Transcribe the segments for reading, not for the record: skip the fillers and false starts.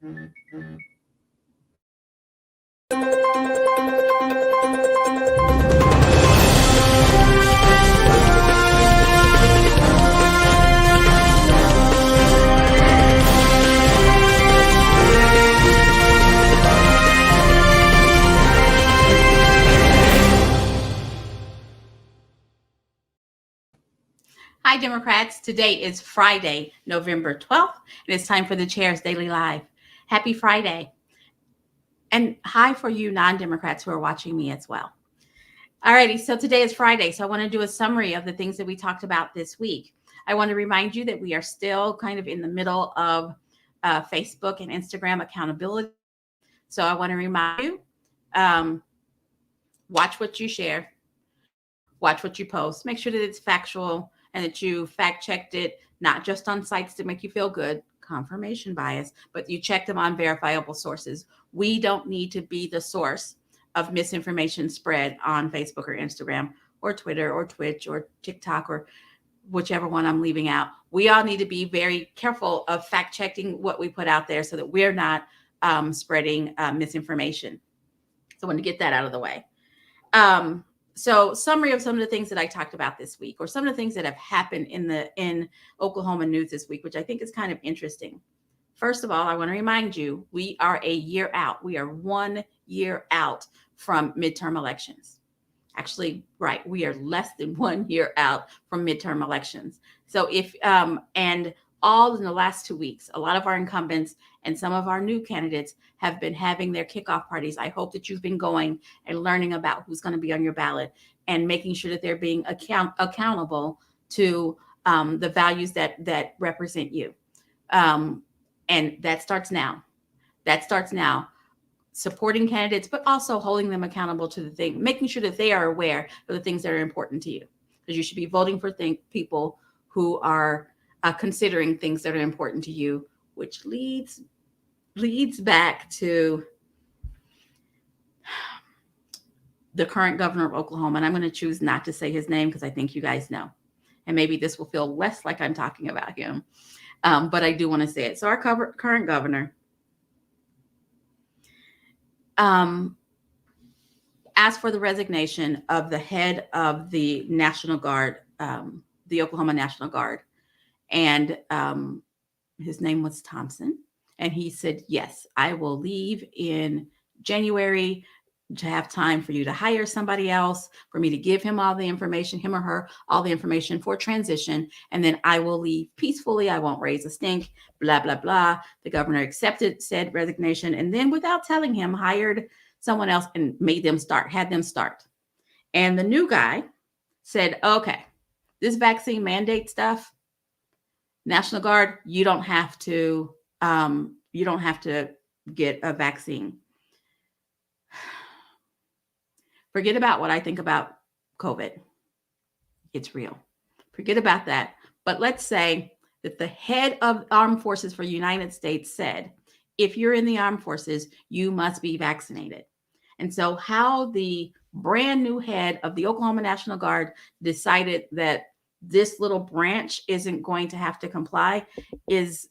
Hi, Democrats. Today is Friday, November 12th, and it's time for the Chair's Daily Live. Happy Friday. And hi for you non-Democrats who are watching me as well. Alrighty, so today is Friday, so I want to do a summary of the things that we talked about this week. I want to remind you that we are still kind of in the middle of Facebook and Instagram accountability. So I want to remind you, watch what you share, watch what you post, make sure that it's factual and that you fact checked it, not just on sites to make you feel good, confirmation bias, but you check them on verifiable sources. We don't need to be the source of misinformation spread on Facebook or Instagram or Twitter or Twitch or TikTok or whichever one I'm leaving out. We all need to be very careful of fact checking what we put out there so that we're not spreading misinformation. So I want to get that out of the way. So summary of some of the things that I talked about this week, or some of the things that have happened in Oklahoma news this week, which I think is kind of interesting. First of all, I want to remind you, we are a year out. We are 1 year out from midterm elections. Actually, right, we are less than 1 year out from midterm elections. So and all in the last 2 weeks, a lot of our incumbents and some of our new candidates have been having their kickoff parties. I hope that you've been going and learning about who's going to be on your ballot and making sure that they're being accountable to the values that represent you. And that starts now. That starts now. Supporting candidates, but also holding them accountable to the thing, making sure that they are aware of the things that are important to you. Because you should be voting for people who are considering things that are important to you, which leads back to the current governor of Oklahoma. And I'm going to choose not to say his name because I think you guys know. And maybe this will feel less like I'm talking about him. But I do want to say it. So our current governor asked for the resignation of the head of the National Guard, the Oklahoma National Guard. And his name was Thompson. And he said, yes, I will leave in January to have time for you to hire somebody else, for me to give him all the information, him or her, all the information for transition. And then I will leave peacefully. I won't raise a stink, blah, blah, blah. The governor accepted said resignation. And then without telling him, hired someone else and had them start. And the new guy said, okay, this vaccine mandate stuff, National Guard, you don't have to get a vaccine. Forget about what I think about COVID. It's real. Forget about that. But let's say that the head of Armed Forces for the United States said, if you're in the armed forces, you must be vaccinated. And so how the brand new head of the Oklahoma National Guard decided that this little branch isn't going to have to comply is,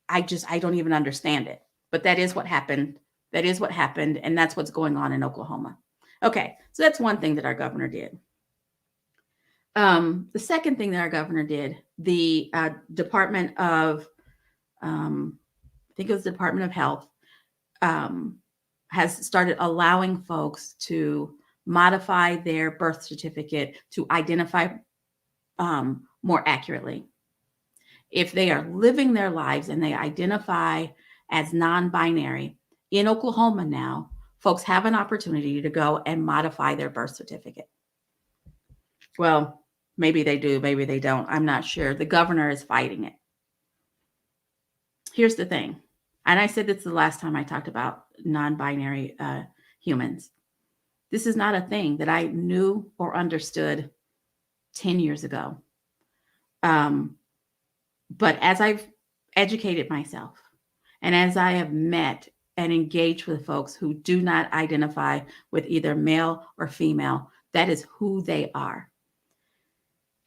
I don't even understand it. But that is what happened. That is what happened. And that's what's going on in Oklahoma. Okay, so that's one thing that our governor did. The second thing that our governor did, the Department of, I think it was the Department of Health, has started allowing folks to modify their birth certificate to identify more accurately. If they are living their lives and they identify as non-binary, in Oklahoma now, folks have an opportunity to go and modify their birth certificate. Well, maybe they do, maybe they don't. I'm not sure. The governor is fighting it. Here's the thing. And I said this the last time I talked about non-binary humans. This is not a thing that I knew or understood 10 years ago. But as I've educated myself and as I have met and engaged with folks who do not identify with either male or female, that is who they are.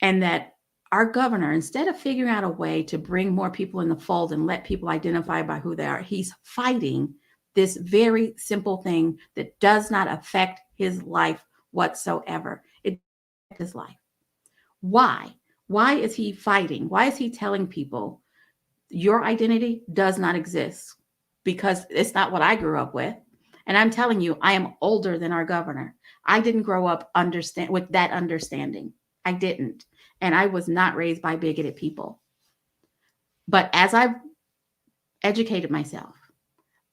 And that our governor, instead of figuring out a way to bring more people in the fold and let people identify by who they are, he's fighting this very simple thing that does not affect his life whatsoever. It affects his life. Why? Why is he fighting? Why is he telling people your identity does not exist? Because it's not what I grew up with. And I'm telling you, I am older than our governor. I didn't grow up with that understanding. I didn't. And I was not raised by bigoted people. But as I've educated myself,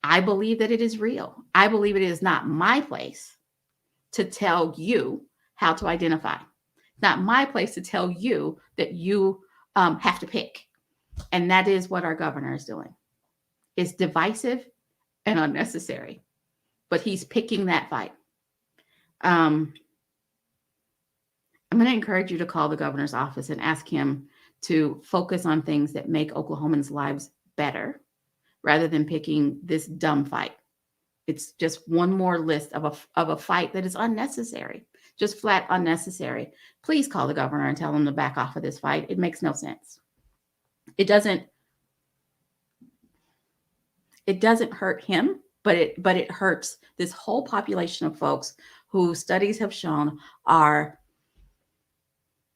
I believe that it is real. I believe it is not my place to tell you how to identify. It's not my place to tell you that you have to pick. And that is what our governor is doing. It's divisive and unnecessary, but he's picking that fight. I'm going to encourage you to call the governor's office and ask him to focus on things that make Oklahomans' lives better rather than picking this dumb fight. It's just one more list of a fight that is unnecessary, just flat unnecessary. Please call the governor and tell him to back off of this fight. It makes no sense. It doesn't hurt him, but it hurts this whole population of folks who studies have shown are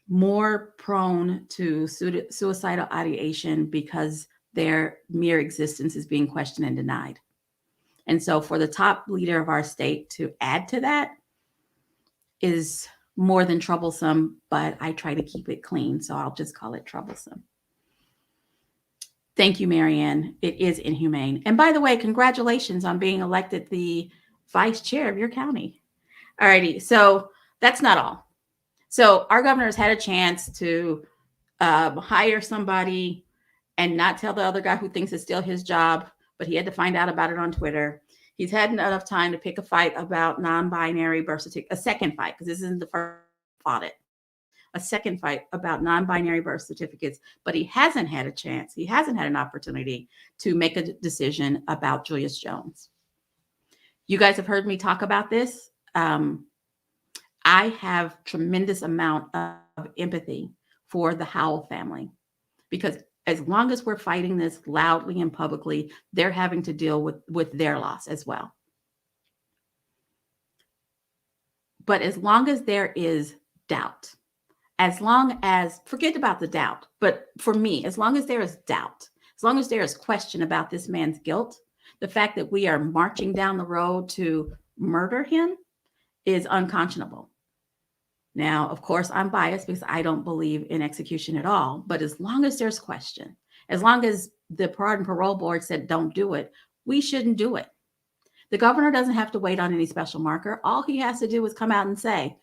more prone to suicidal ideation because their mere existence is being questioned and denied. And so for the top leader of our state to add to that is more than troublesome, but I try to keep it clean, so I'll just call it troublesome. Thank you, Marianne. It is inhumane. And by the way, congratulations on being elected the vice chair of your county. All righty, so that's not all. So our governor has had a chance to hire somebody and not tell the other guy who thinks it's still his job, but he had to find out about it on Twitter. He's had enough time to pick a fight about non-binary birth certificate, a second fight, because this isn't the first audit, a second fight about non-binary birth certificates, but he hasn't had a chance. He hasn't had an opportunity to make a decision about Julius Jones. You guys have heard me talk about this. I have tremendous amount of empathy for the Howell family because as long as we're fighting this loudly and publicly, they're having to deal with their loss as well. But as long as there is doubt, as long as, forget about the doubt, but for me, as long as there is doubt, as long as there is question about this man's guilt, the fact that we are marching down the road to murder him is unconscionable. Now, of course, I'm biased because I don't believe in execution at all. But as long as there's question, as long as the Pardon and Parole Board said don't do it, we shouldn't do it. The governor doesn't have to wait on any special marker. All he has to do is come out and say,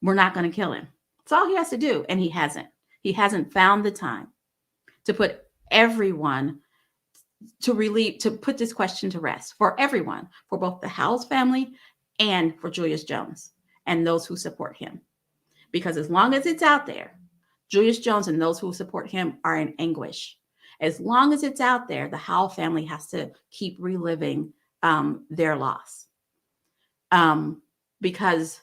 we're not going to kill him. That's all he has to do. And he hasn't. He hasn't found the time to put everyone to put this question to rest for everyone, for both the Howells family and for Julius Jones and those who support him. Because as long as it's out there, Julius Jones and those who support him are in anguish. As long as it's out there, the Howell family has to keep reliving their loss. Because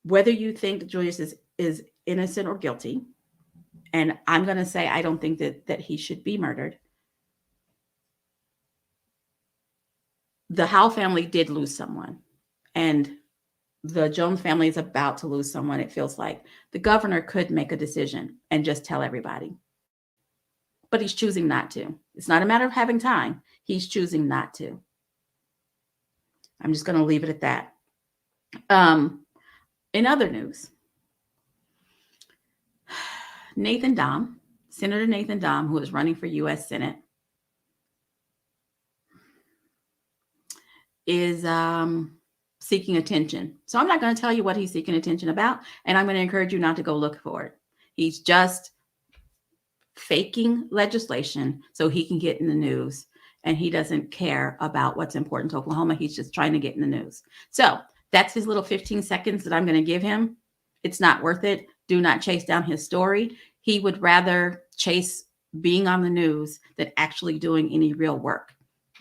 whether you think Julius is innocent or guilty, and I'm going to say I don't think that he should be murdered, the Howell family did lose someone. And the Jones family is about to lose someone, it feels like. The governor could make a decision and just tell everybody. But he's choosing not to. It's not a matter of having time. He's choosing not to. I'm just going to leave it at that. In other news, Senator Nathan Dahm, who is running for U.S. Senate, is seeking attention. So I'm not going to tell you what he's seeking attention about, and I'm going to encourage you not to go look for it. He's just faking legislation so he can get in the news, and he doesn't care about what's important to Oklahoma. He's just trying to get in the news. So that's his little 15 seconds that I'm going to give him. It's not worth it. Do not chase down his story. He would rather chase being on the news than actually doing any real work.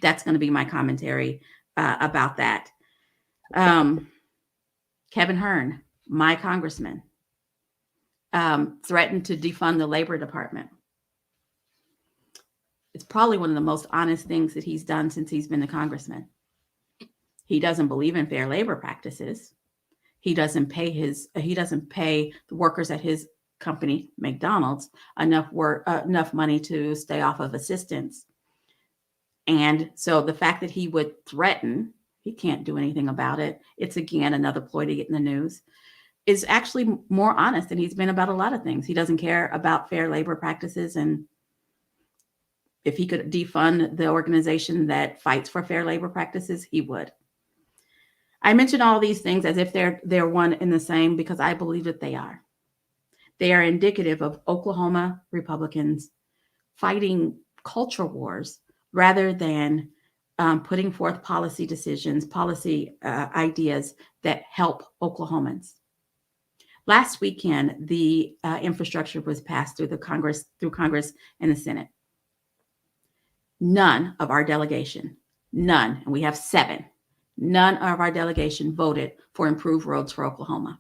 That's going to be my commentary about that. Kevin Hern, my congressman, threatened to defund the Labor Department. It's probably one of the most honest things that he's done since he's been a congressman. He doesn't believe in fair labor practices. He doesn't pay the workers at his company, McDonald's, enough money to stay off of assistance. And so the fact that he would threaten, he can't do anything about it. It's again another ploy to get in the news. Is actually more honest than he's been about a lot of things. He doesn't care about fair labor practices, and if he could defund the organization that fights for fair labor practices, he would. I mention all these things as if they're one and the same because I believe that they are. They are indicative of Oklahoma Republicans fighting culture wars rather than putting forth policy decisions, policy ideas that help Oklahomans. Last weekend, the infrastructure was passed through Congress and the Senate. None of our delegation, and we have 7, none of our delegation voted for improved roads for Oklahoma.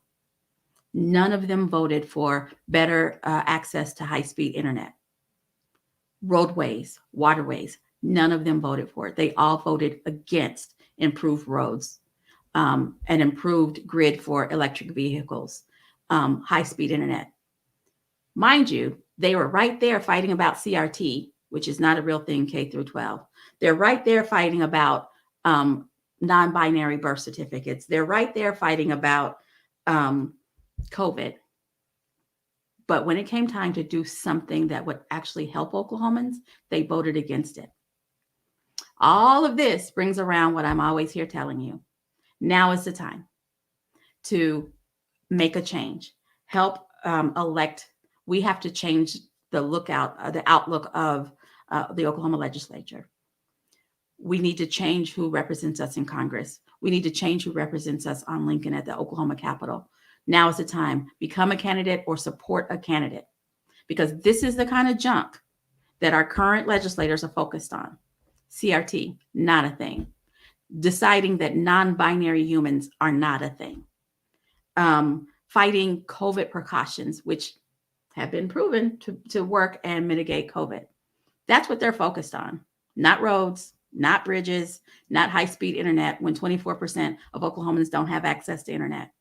None of them voted for better access to high-speed internet. Roadways, waterways, none of them voted for it. They all voted against improved roads, an improved grid for electric vehicles, high-speed internet. Mind you, they were right there fighting about CRT, which is not a real thing, K through 12. They're right there fighting about non-binary birth certificates. They're right there fighting about COVID. But when it came time to do something that would actually help Oklahomans, they voted against it. All of this brings around what I'm always here telling you. Now is the time to make a change. Help elect. We have to change the outlook of the Oklahoma legislature. We need to change who represents us in Congress. We need to change who represents us on Lincoln at the Oklahoma Capitol. Now is the time. Become a candidate or support a candidate, because this is the kind of junk that our current legislators are focused on. CRT, not a thing. Deciding that non-binary humans are not a thing. Fighting COVID precautions, which have been proven to work and mitigate COVID. That's what they're focused on. Not roads, not bridges, not high-speed internet, when 24% of Oklahomans don't have access to internet.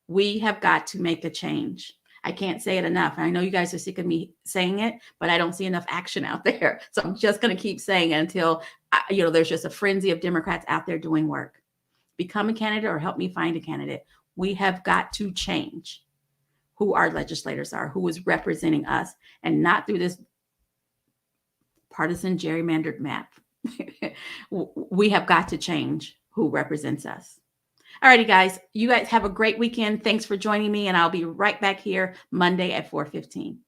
We have got to make a change. I can't say it enough. I know you guys are sick of me saying it, but I don't see enough action out there. So I'm just going to keep saying it until there's just a frenzy of Democrats out there doing work. Become a candidate or help me find a candidate. We have got to change who our legislators are, who is representing us, and not through this partisan gerrymandered map. We have got to change who represents us. All righty, guys. You guys have a great weekend. Thanks for joining me, and I'll be right back here Monday at 4:15.